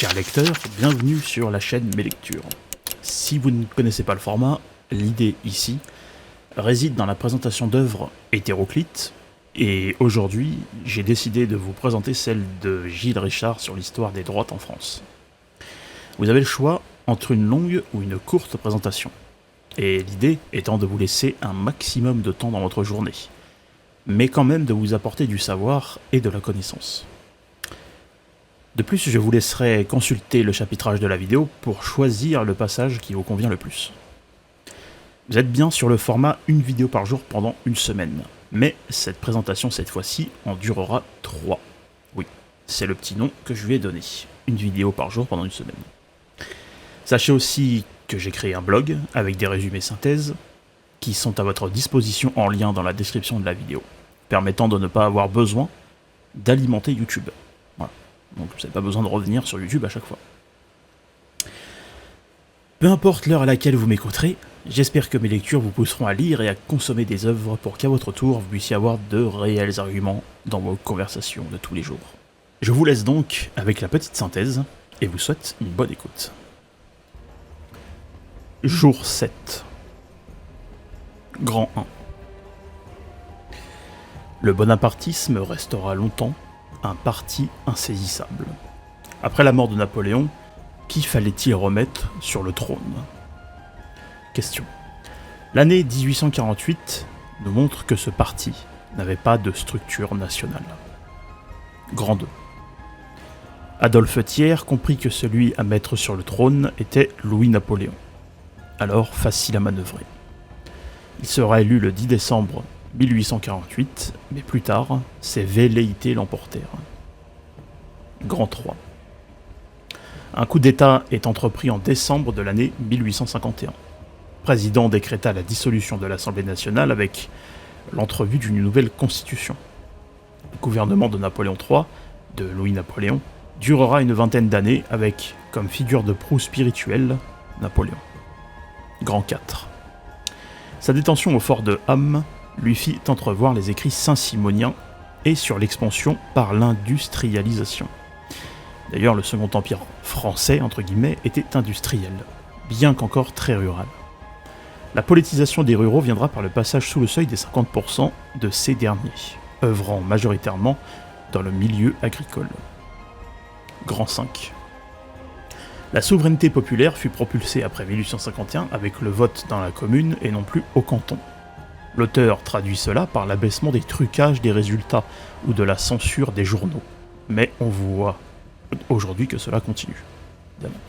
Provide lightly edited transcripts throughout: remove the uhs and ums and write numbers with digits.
Chers lecteurs, bienvenue sur la chaîne Mes Lectures. Si vous ne connaissez pas le format, l'idée ici réside dans la présentation d'œuvres hétéroclites, et aujourd'hui, j'ai décidé de vous présenter celle de Gilles Richard sur l'histoire des droites en France. Vous avez le choix entre une longue ou une courte présentation, et l'idée étant de vous laisser un maximum de temps dans votre journée, mais quand même de vous apporter du savoir et de la connaissance. De plus, je vous laisserai consulter le chapitrage de la vidéo pour choisir le passage qui vous convient le plus. Vous êtes bien sur le format une vidéo par jour pendant une semaine, mais cette présentation cette fois-ci en durera 3. Oui, c'est le petit nom que je lui ai donné, une vidéo par jour pendant une semaine. Sachez aussi que j'ai créé un blog avec des résumés synthèses qui sont à votre disposition en lien dans la description de la vidéo, permettant de ne pas avoir besoin d'alimenter YouTube. Voilà. Donc vous n'avez pas besoin de revenir sur YouTube à chaque fois. Peu importe l'heure à laquelle vous m'écouterez, j'espère que mes lectures vous pousseront à lire et à consommer des œuvres pour qu'à votre tour vous puissiez avoir de réels arguments dans vos conversations de tous les jours. Je vous laisse donc avec la petite synthèse et vous souhaite une bonne écoute. Jour 7. Grand 1. Le bonapartisme restera longtemps un parti insaisissable. Après la mort de Napoléon, qui fallait-il remettre sur le trône ? Question. L'année 1848 nous montre que ce parti n'avait pas de structure nationale. Grand 2. Adolphe Thiers comprit que celui à mettre sur le trône était Louis-Napoléon. Alors facile à manœuvrer. Il sera élu le 10 décembre 1848, mais plus tard, ses velléités l'emportèrent. Grand 3. Un coup d'État est entrepris en décembre de l'année 1851. Le président décréta la dissolution de l'Assemblée nationale avec l'entrevue d'une nouvelle constitution. Le gouvernement de Napoléon III, de Louis-Napoléon, durera une vingtaine d'années avec, comme figure de proue spirituelle, Napoléon. Grand 4. Sa détention au fort de Ham lui fit entrevoir les écrits saint-simoniens et sur l'expansion par l'industrialisation. D'ailleurs, le Second Empire français, entre guillemets, était industriel, bien qu'encore très rural. La politisation des ruraux viendra par le passage sous le seuil des 50% de ces derniers, œuvrant majoritairement dans le milieu agricole. Grand 5. La souveraineté populaire fut propulsée après 1851 avec le vote dans la commune et non plus au canton. L'auteur traduit cela par l'abaissement des trucages des résultats ou de la censure des journaux. Mais on voit aujourd'hui que cela continue. Évidemment.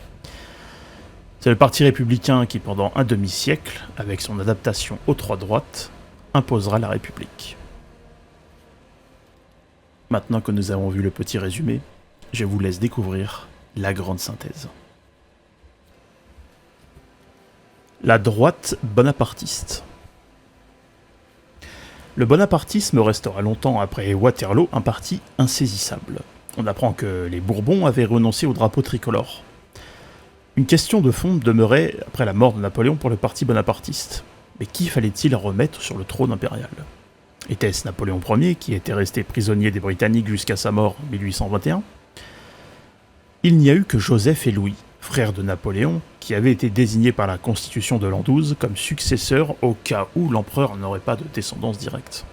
C'est le parti républicain qui, pendant un demi-siècle, avec son adaptation aux trois droites, imposera la République. Maintenant que nous avons vu le petit résumé, je vous laisse découvrir la grande synthèse. La droite bonapartiste. Le bonapartisme restera longtemps après Waterloo un parti insaisissable. On apprend que les Bourbons avaient renoncé au drapeau tricolore. Une question de fond demeurait après la mort de Napoléon pour le parti bonapartiste. Mais qui fallait-il remettre sur le trône impérial ? Était-ce Napoléon Ier, qui était resté prisonnier des Britanniques jusqu'à sa mort en 1821 ? Il n'y a eu que Joseph et Louis, frères de Napoléon, qui avaient été désignés par la Constitution de l'an 12 comme successeurs au cas où l'empereur n'aurait pas de descendance directe.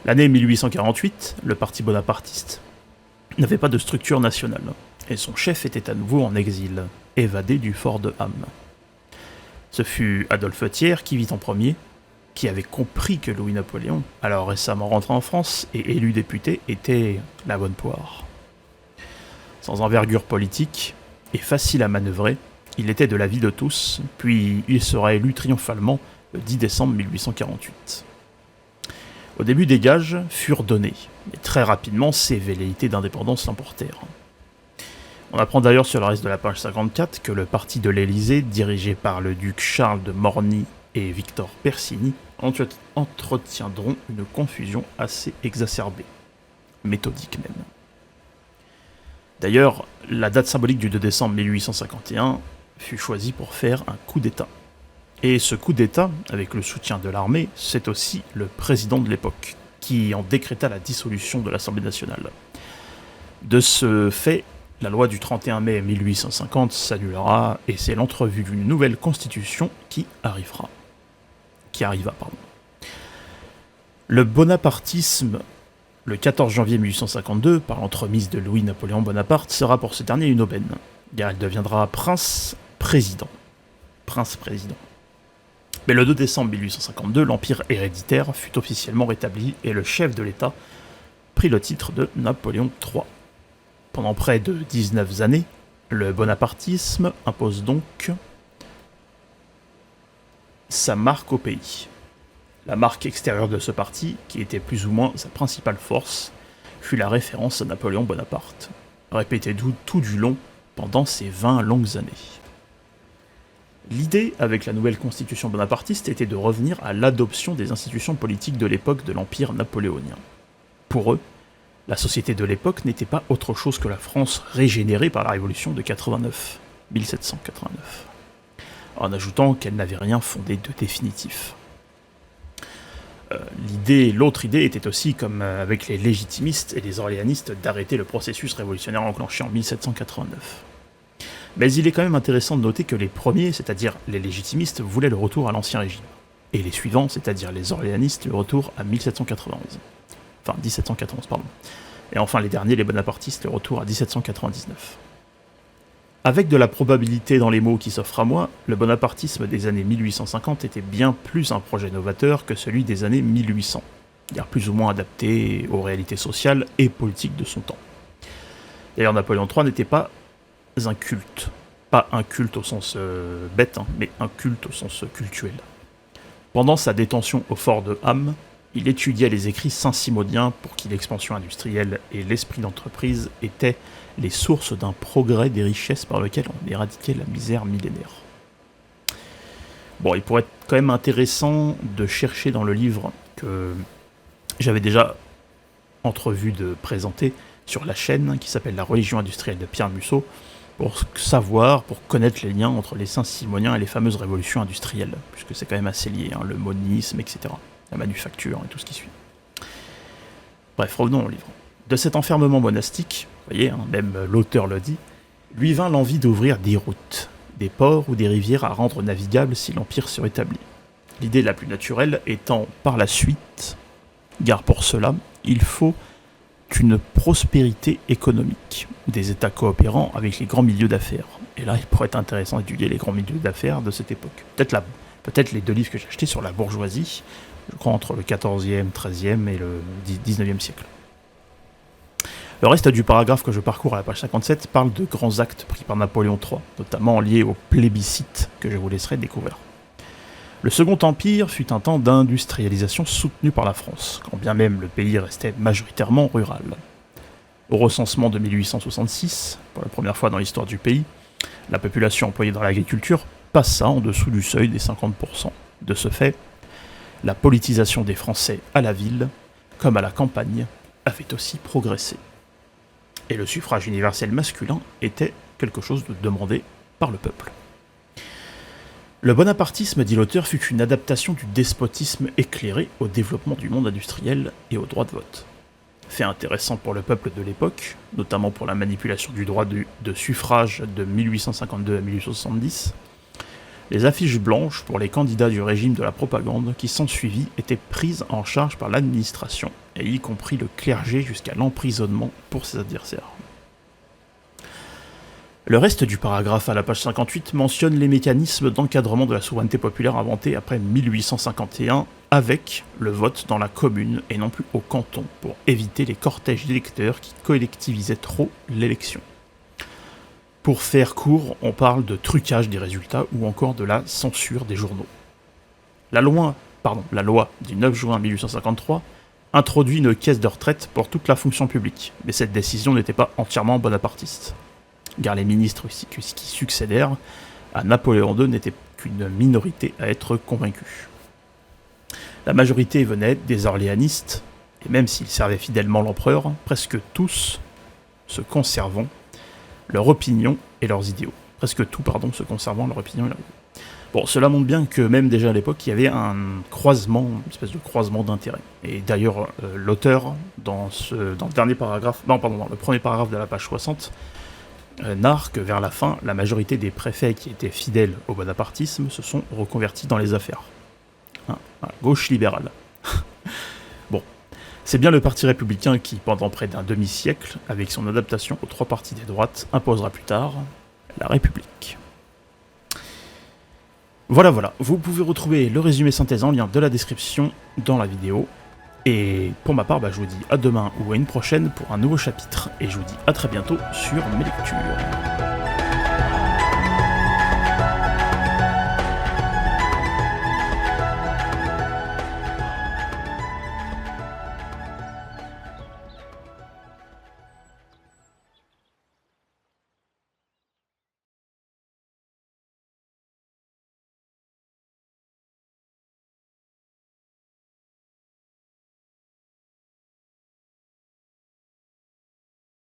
L'année 1848, le parti bonapartiste n'avait pas de structure nationale, et son chef était à nouveau en exil, évadé du fort de Ham. Ce fut Adolphe Thiers qui vit en premier, qui avait compris que Louis-Napoléon, alors récemment rentré en France et élu député, était la bonne poire. Sans envergure politique, et facile à manœuvrer, il était de l'avis de tous, puis il sera élu triomphalement le 10 décembre 1848. Au début, des gages furent donnés, mais très rapidement, ces velléités d'indépendance l'emportèrent. On apprend d'ailleurs sur le reste de la page 54 que le parti de l'Élysée, dirigé par le duc Charles de Morny et Victor Persigny, entretiendront une confusion assez exacerbée, méthodique même. D'ailleurs, la date symbolique du 2 décembre 1851 fut choisie pour faire un coup d'État. Et ce coup d'État, avec le soutien de l'armée, c'est aussi le président de l'époque, qui en décréta la dissolution de l'Assemblée nationale. De ce fait, La loi du 31 mai 1850 s'annulera et c'est l'entrevue d'une nouvelle constitution qui arriva. Le bonapartisme, le 14 janvier 1852, par l'entremise de Louis-Napoléon Bonaparte, sera pour ce dernier une aubaine, car il deviendra prince-président. Mais le 2 décembre 1852, l'empire héréditaire fut officiellement rétabli et le chef de l'État prit le titre de Napoléon III. Pendant près de 19 années, le bonapartisme impose donc sa marque au pays. La marque extérieure de ce parti, qui était plus ou moins sa principale force, fut la référence à Napoléon Bonaparte, répétée tout du long pendant ces 20 longues années. L'idée, avec la nouvelle constitution bonapartiste, était de revenir à l'adoption des institutions politiques de l'époque de l'Empire napoléonien. Pour eux, la société de l'époque n'était pas autre chose que la France régénérée par la Révolution de 1789, en ajoutant qu'elle n'avait rien fondé de définitif. L'autre idée était aussi, comme avec les légitimistes et les orléanistes, d'arrêter le processus révolutionnaire enclenché en 1789. Mais il est quand même intéressant de noter que les premiers, c'est-à-dire les légitimistes, voulaient le retour à l'ancien régime, et les suivants, c'est-à-dire les orléanistes, le retour à 1791. Enfin, 1791, pardon. Et enfin les derniers, les bonapartistes, le retour à 1799. Avec de la probabilité dans les mots qui s'offrent à moi, le bonapartisme des années 1850 était bien plus un projet novateur que celui des années 1800, car plus ou moins adapté aux réalités sociales et politiques de son temps. D'ailleurs, Napoléon III n'était pas un culte. Pas un culte au sens bête, mais un culte au sens cultuel. Pendant sa détention au fort de Ham, il étudiait les écrits saint-simoniens pour qui l'expansion industrielle et l'esprit d'entreprise étaient les sources d'un progrès des richesses par lequel on éradiquait la misère millénaire. Bon, il pourrait être quand même intéressant de chercher dans le livre que j'avais déjà entrevu de présenter sur la chaîne, qui s'appelle La religion industrielle de Pierre Musso, pour savoir, pour connaître les liens entre les saint-simoniens et les fameuses révolutions industrielles, puisque c'est quand même assez lié, le monisme, etc., la manufacture et tout ce qui suit. Bref, revenons au livre. De cet enfermement monastique, vous voyez, même l'auteur le dit, lui vint l'envie d'ouvrir des routes, des ports ou des rivières à rendre navigables si l'Empire se rétablit. L'idée la plus naturelle étant par la suite, car pour cela, il faut une prospérité économique, des États coopérant avec les grands milieux d'affaires. Et là, il pourrait être intéressant d'étudier les grands milieux d'affaires de cette époque. Peut-être les deux livres que j'ai achetés sur la bourgeoisie, je crois entre le 14e, 13e et le 19e siècle. Le reste du paragraphe que je parcours à la page 57 parle de grands actes pris par Napoléon III, notamment liés au plébiscite que je vous laisserai découvrir. Le Second Empire fut un temps d'industrialisation soutenue par la France, quand bien même le pays restait majoritairement rural. Au recensement de 1866, pour la première fois dans l'histoire du pays, la population employée dans l'agriculture passa en dessous du seuil des 50%. De ce fait, la politisation des Français à la ville, comme à la campagne, avait aussi progressé. Et le suffrage universel masculin était quelque chose de demandé par le peuple. Le bonapartisme, dit l'auteur, fut une adaptation du despotisme éclairé au développement du monde industriel et au droit de vote. Fait intéressant pour le peuple de l'époque, notamment pour la manipulation du droit de suffrage de 1852 à 1870, les affiches blanches pour les candidats du régime de la propagande qui s'ensuivit étaient prises en charge par l'administration, et y compris le clergé jusqu'à l'emprisonnement pour ses adversaires. Le reste du paragraphe à la page 58 mentionne les mécanismes d'encadrement de la souveraineté populaire inventés après 1851 avec le vote dans la commune et non plus au canton pour éviter les cortèges d'électeurs qui collectivisaient trop l'élection. Pour faire court, on parle de trucage des résultats ou encore de la censure des journaux. La loi du 9 juin 1853 introduit une caisse de retraite pour toute la fonction publique, mais cette décision n'était pas entièrement bonapartiste, car les ministres qui succédèrent à Napoléon II n'étaient qu'une minorité à être convaincus. La majorité venait des orléanistes, et même s'ils servaient fidèlement l'empereur, presque tous se conservant leur opinion et leurs idéaux. Bon, cela montre bien que même déjà à l'époque, il y avait une espèce de croisement d'intérêts. Et d'ailleurs, l'auteur, dans le premier paragraphe de la page 60, narre que vers la fin, la majorité des préfets qui étaient fidèles au bonapartisme se sont reconvertis dans les affaires. Gauche libérale. Bon, c'est bien le parti républicain qui, pendant près d'un demi-siècle, avec son adaptation aux trois partis des droites, imposera plus tard la République. Voilà, vous pouvez retrouver le résumé synthèse en lien de la description dans la vidéo. Et pour ma part, je vous dis à demain ou à une prochaine pour un nouveau chapitre. Et je vous dis à très bientôt sur mes lectures.